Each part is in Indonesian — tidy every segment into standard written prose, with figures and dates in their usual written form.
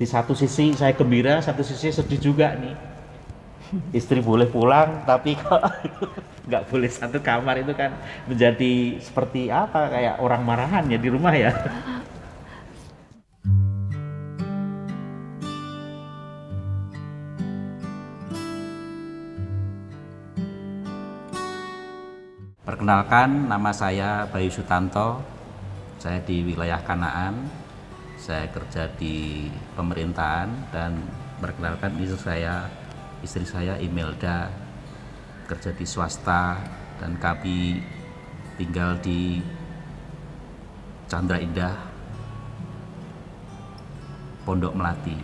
Di satu sisi saya gembira, satu sisi sedih juga nih. Istri boleh pulang, tapi kok nggak boleh satu kamar, itu kan menjadi seperti apa, kayak orang marahan ya di rumah ya. Perkenalkan, nama saya Bayu Sutanto. Saya di wilayah Kanaan. Saya kerja di pemerintahan dan perkenalkan istri saya Imelda, kerja di swasta dan kami tinggal di Chandra Indah, Pondok Melati.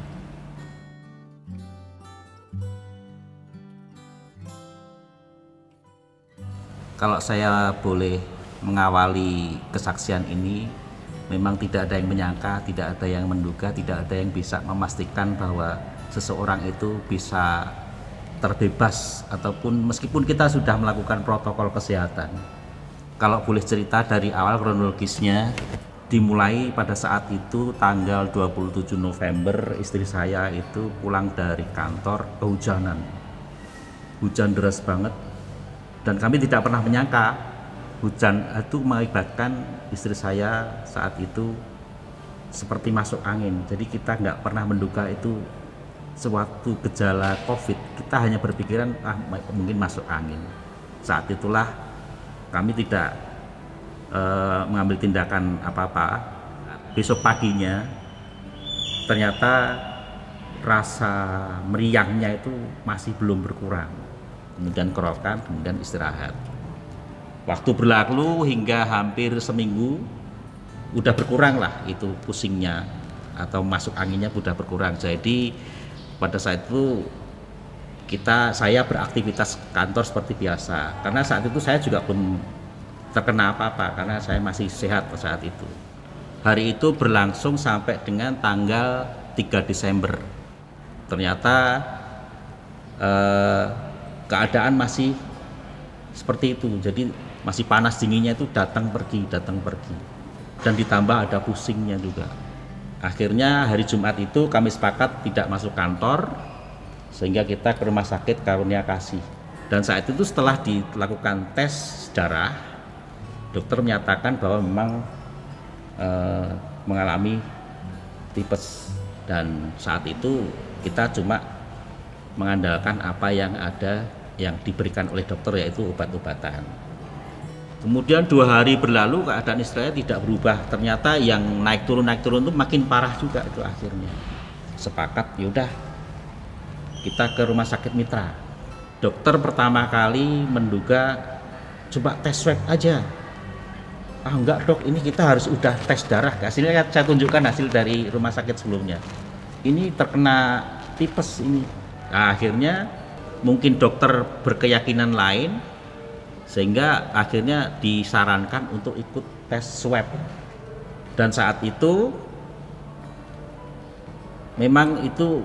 Kalau saya boleh mengawali kesaksian ini, memang tidak ada yang menyangka, tidak ada yang menduga, tidak ada yang bisa memastikan bahwa seseorang itu bisa terbebas, ataupun meskipun kita sudah melakukan protokol kesehatan. Kalau boleh cerita dari awal kronologisnya, dimulai pada saat itu tanggal 27 November istri saya itu pulang dari kantor kehujanan. Hujan deras banget dan kami tidak pernah menyangka hujan itu mengakibatkan istri saya saat itu seperti masuk angin. Jadi kita nggak pernah menduga itu suatu gejala COVID. Kita hanya berpikiran mungkin masuk angin. Saat itulah kami tidak mengambil tindakan apa-apa. Besok paginya ternyata rasa meriangnya itu masih belum berkurang. Kemudian kerokan, kemudian istirahat. Waktu berlalu hingga hampir seminggu, udah berkurang lah itu pusingnya atau masuk anginnya udah berkurang. Jadi pada saat itu saya beraktivitas kantor seperti biasa, karena saat itu saya juga belum terkena apa-apa karena saya masih sehat saat itu. Hari itu berlangsung sampai dengan tanggal 3 Desember. Ternyata keadaan masih seperti itu, jadi masih panas dinginnya itu datang pergi, dan ditambah ada pusingnya juga. Akhirnya hari Jumat itu kami sepakat tidak masuk kantor, sehingga kita ke Rumah Sakit Karunia Kasih. Dan saat itu setelah dilakukan tes darah, dokter menyatakan bahwa memang mengalami tipes, dan saat itu kita cuma mengandalkan apa yang ada yang diberikan oleh dokter, yaitu obat-obatan. Kemudian 2 hari berlalu keadaan istri saya tidak berubah. Ternyata yang naik turun itu makin parah juga itu. Akhirnya sepakat yaudah kita ke Rumah Sakit Mitra. Dokter pertama kali menduga coba tes swab aja. Enggak dok, ini kita harus udah tes darah. Hasilnya saya tunjukkan hasil dari rumah sakit sebelumnya. Ini terkena tipes ini. Nah, akhirnya mungkin dokter berkeyakinan lain, sehingga akhirnya disarankan untuk ikut tes swab. Dan saat itu memang itu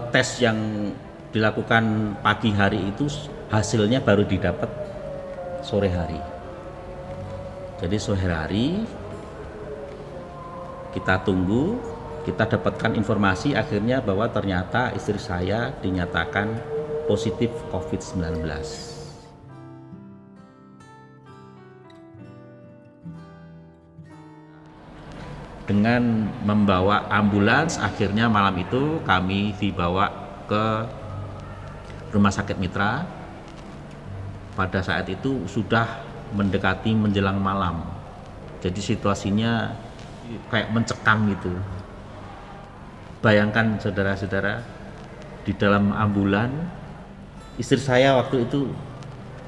tes yang dilakukan pagi hari itu hasilnya baru didapat sore hari. Jadi sore hari kita tunggu, kita dapatkan informasi akhirnya bahwa ternyata istri saya dinyatakan positif COVID-19. Dengan membawa ambulans, akhirnya malam itu kami dibawa ke Rumah Sakit Mitra. Pada saat itu sudah mendekati menjelang malam, jadi situasinya kayak mencekam gitu. Bayangkan saudara-saudara, di dalam ambulan istri saya waktu itu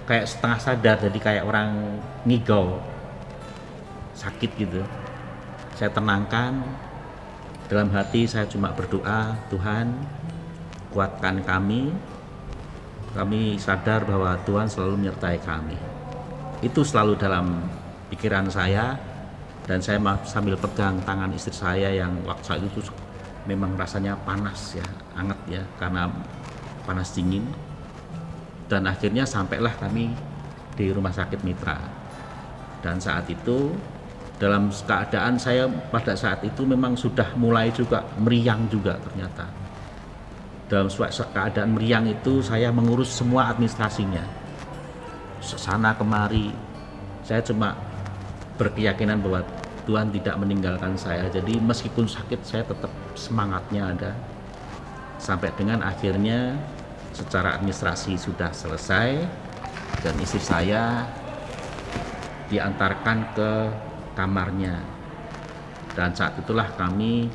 kayak setengah sadar, jadi kayak orang ngigau, sakit gitu. Saya tenangkan, dalam hati saya cuma berdoa, Tuhan kuatkan kami sadar bahwa Tuhan selalu menyertai kami. Itu selalu dalam pikiran saya, dan saya sambil pegang tangan istri saya yang waktu saat itu memang rasanya panas ya, hangat ya, karena panas dingin. Dan akhirnya sampailah kami di Rumah Sakit Mitra. Dan saat itu Dalam keadaan saya pada saat itu memang sudah mulai juga meriang juga ternyata. Dalam keadaan meriang itu saya mengurus semua administrasinya. Sana kemari, saya cuma berkeyakinan bahwa Tuhan tidak meninggalkan saya. Jadi meskipun sakit saya tetap semangatnya ada. Sampai dengan akhirnya secara administrasi sudah selesai dan istri saya diantarkan ke kamarnya, dan saat itulah kami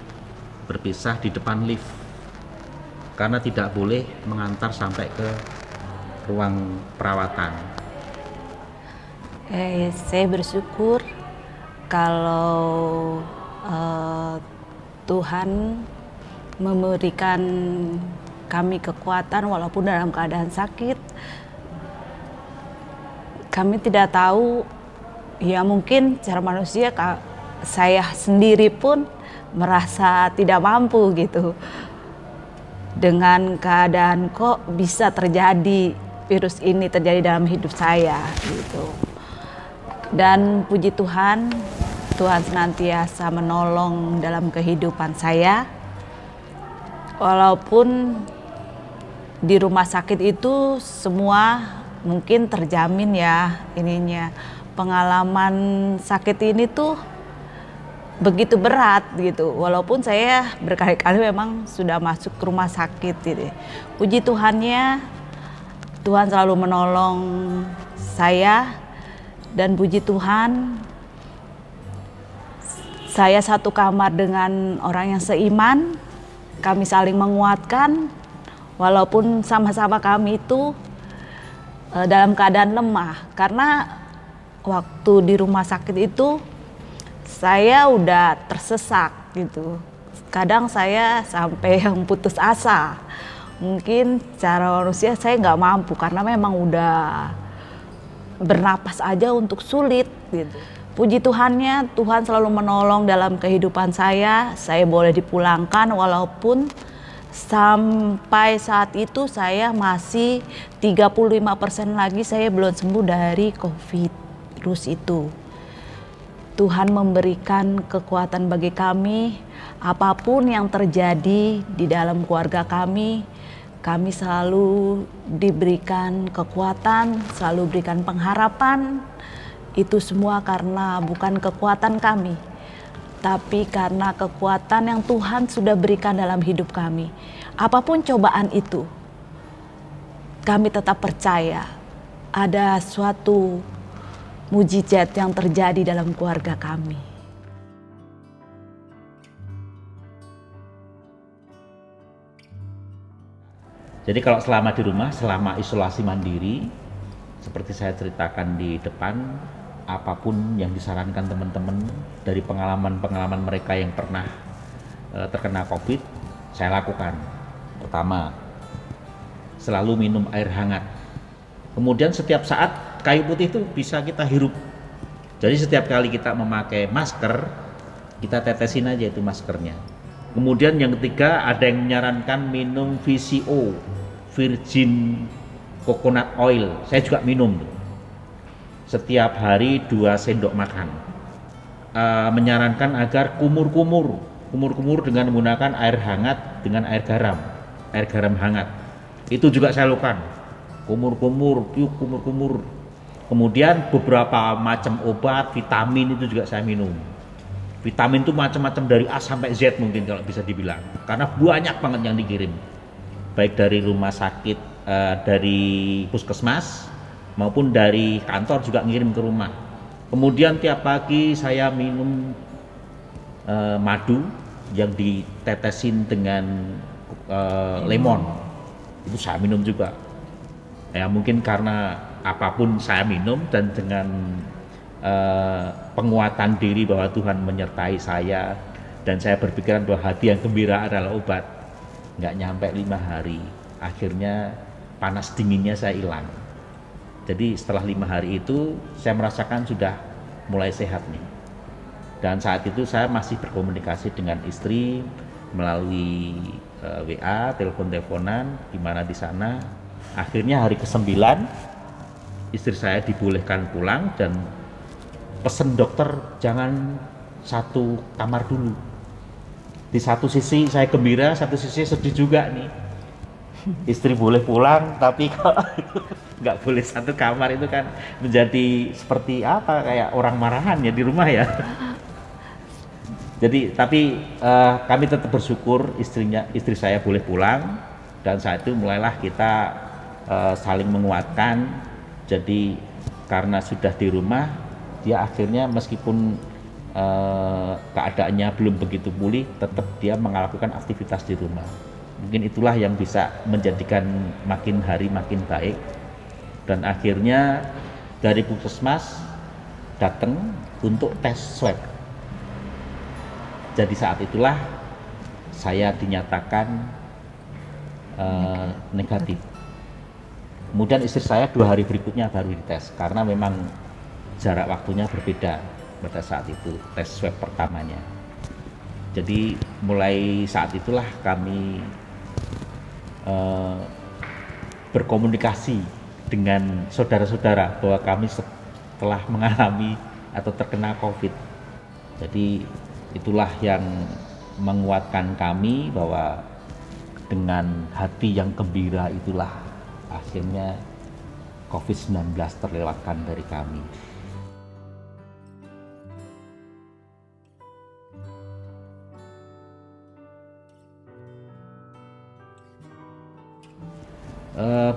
berpisah di depan lift karena tidak boleh mengantar sampai ke ruang perawatan. Saya bersyukur kalau Tuhan memberikan kami kekuatan walaupun dalam keadaan sakit. Kami tidak tahu, ya mungkin secara manusia saya sendiri pun merasa tidak mampu gitu. Dengan keadaan kok bisa terjadi virus ini terjadi dalam hidup saya gitu. Dan puji Tuhan, Tuhan senantiasa menolong dalam kehidupan saya. Walaupun di rumah sakit itu semua mungkin terjamin ya ininya. Pengalaman sakit ini tuh begitu berat gitu. Walaupun saya berkali-kali memang sudah masuk ke rumah sakit gitu. Puji Tuhannya, Tuhan selalu menolong saya, dan puji Tuhan saya satu kamar dengan orang yang seiman. Kami saling menguatkan walaupun sama-sama kami itu dalam keadaan lemah, karena waktu di rumah sakit itu saya udah tersesak gitu. Kadang saya sampai yang putus asa. Mungkin secara manusia saya nggak mampu karena memang udah bernapas aja untuk sulit gitu. Puji Tuhannya, Tuhan selalu menolong dalam kehidupan saya. Saya boleh dipulangkan walaupun sampai saat itu saya masih 35% lagi saya belum sembuh dari COVID virus itu. Tuhan memberikan kekuatan bagi kami, apapun yang terjadi di dalam keluarga kami selalu diberikan kekuatan, selalu berikan pengharapan. Itu semua karena bukan kekuatan kami, tapi karena kekuatan yang Tuhan sudah berikan dalam hidup kami. Apapun cobaan itu, kami tetap percaya ada suatu mujizat yang terjadi dalam keluarga kami. Jadi kalau selama di rumah, selama isolasi mandiri, seperti saya ceritakan di depan, apapun yang disarankan teman-teman dari pengalaman-pengalaman mereka yang pernah terkena COVID, saya lakukan. Pertama, selalu minum air hangat. Kemudian setiap saat kayu putih itu bisa kita hirup. Jadi setiap kali kita memakai masker, kita tetesin aja itu maskernya. Kemudian yang ketiga, ada yang menyarankan minum VCO, Virgin Coconut Oil. Saya juga minum setiap hari 2 sendok makan. Menyarankan agar kumur-kumur dengan menggunakan air hangat dengan air garam hangat. Itu juga saya lakukan. Kumur-kumur. Kemudian beberapa macam obat, vitamin itu juga saya minum. Vitamin itu macam-macam dari A sampai Z mungkin kalau bisa dibilang. Karena banyak banget yang dikirim. Baik dari rumah sakit, dari puskesmas, maupun dari kantor juga ngirim ke rumah. Kemudian tiap pagi saya minum madu yang ditetesin dengan lemon. Itu saya minum juga. Ya mungkin karena apapun saya minum dan dengan penguatan diri bahwa Tuhan menyertai saya, dan saya berpikiran bahwa hati yang gembira adalah obat. Nggak nyampe 5 hari, akhirnya panas dinginnya saya hilang. Jadi setelah 5 hari itu saya merasakan sudah mulai sehat nih. Dan saat itu saya masih berkomunikasi dengan istri melalui WA, telepon-teleponan, di mana di sana akhirnya hari ke-9 istri saya dibolehkan pulang dan pesen dokter jangan satu kamar dulu. Di satu sisi saya gembira, satu sisi sedih juga nih. Istri boleh pulang, tapi kalau nggak boleh satu kamar itu kan menjadi seperti apa, kayak orang marahan ya di rumah ya. Jadi tapi kami tetap bersyukur istri saya boleh pulang, dan saat itu mulailah kita saling menguatkan. Jadi karena sudah di rumah, dia akhirnya meskipun keadaannya belum begitu pulih, tetap dia melakukan aktivitas di rumah. Mungkin itulah yang bisa menjadikan makin hari makin baik. Dan akhirnya dari puskesmas datang untuk tes swab. Jadi saat itulah saya dinyatakan negatif. Kemudian istri saya 2 hari berikutnya baru dites, karena memang jarak waktunya berbeda pada saat itu tes swab pertamanya. Jadi mulai saat itulah kami berkomunikasi dengan saudara-saudara bahwa kami telah mengalami atau terkena COVID. Jadi itulah yang menguatkan kami bahwa dengan hati yang gembira itulah akhirnya COVID-19 terlewatkan dari kami.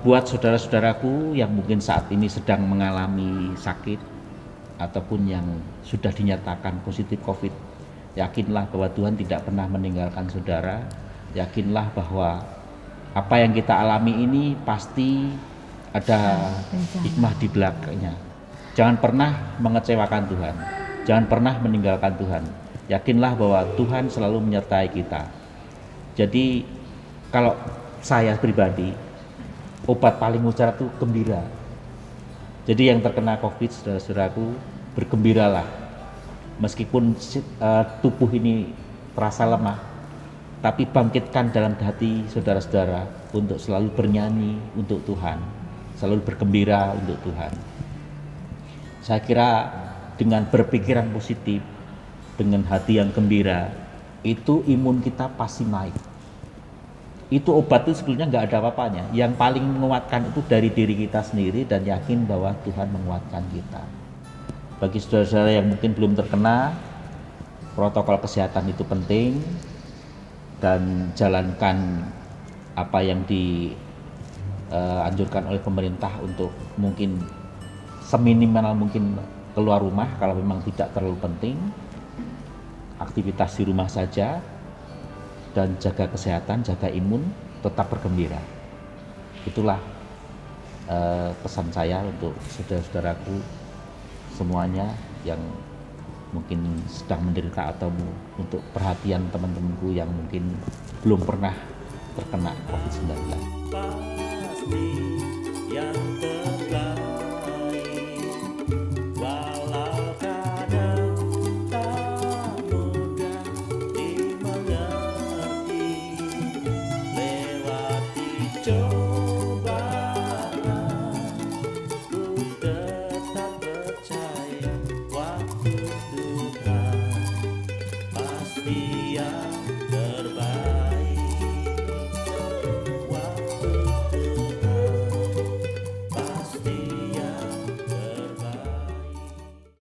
Buat saudara-saudaraku yang mungkin saat ini sedang mengalami sakit ataupun yang sudah dinyatakan positif COVID, yakinlah bahwa Tuhan tidak pernah meninggalkan saudara. Yakinlah bahwa apa yang kita alami ini pasti ada hikmah di belakangnya. Jangan pernah mengecewakan Tuhan, jangan pernah meninggalkan Tuhan. Yakinlah bahwa Tuhan selalu menyertai kita. Jadi kalau saya pribadi, obat paling mujarab itu gembira. Jadi yang terkena COVID, saudara-saudaraku, bergembiralah. Meskipun tubuh ini terasa lemah, tapi bangkitkan dalam hati saudara-saudara untuk selalu bernyanyi untuk Tuhan, selalu bergembira untuk Tuhan. Saya kira dengan berpikiran positif, dengan hati yang gembira, itu imun kita pasti naik. Itu obat itu sebetulnya nggak ada apa-apanya. Yang paling menguatkan itu dari diri kita sendiri dan yakin bahwa Tuhan menguatkan kita. Bagi saudara-saudara yang mungkin belum terkena, protokol kesehatan itu penting, dan jalankan apa yang dianjurkan oleh pemerintah untuk mungkin seminimal mungkin keluar rumah kalau memang tidak terlalu penting, aktivitas di rumah saja, dan jaga kesehatan, jaga imun, tetap bergembira. Itulah pesan saya untuk saudara-saudaraku semuanya yang mungkin sedang menderita, atau untuk perhatian teman-temanku yang mungkin belum pernah terkena COVID-19. Pasti yang terbaik, walau kadang tak mudah dimengerti, lewati cobaan, ku tetap percaya waktu Tuhan pasti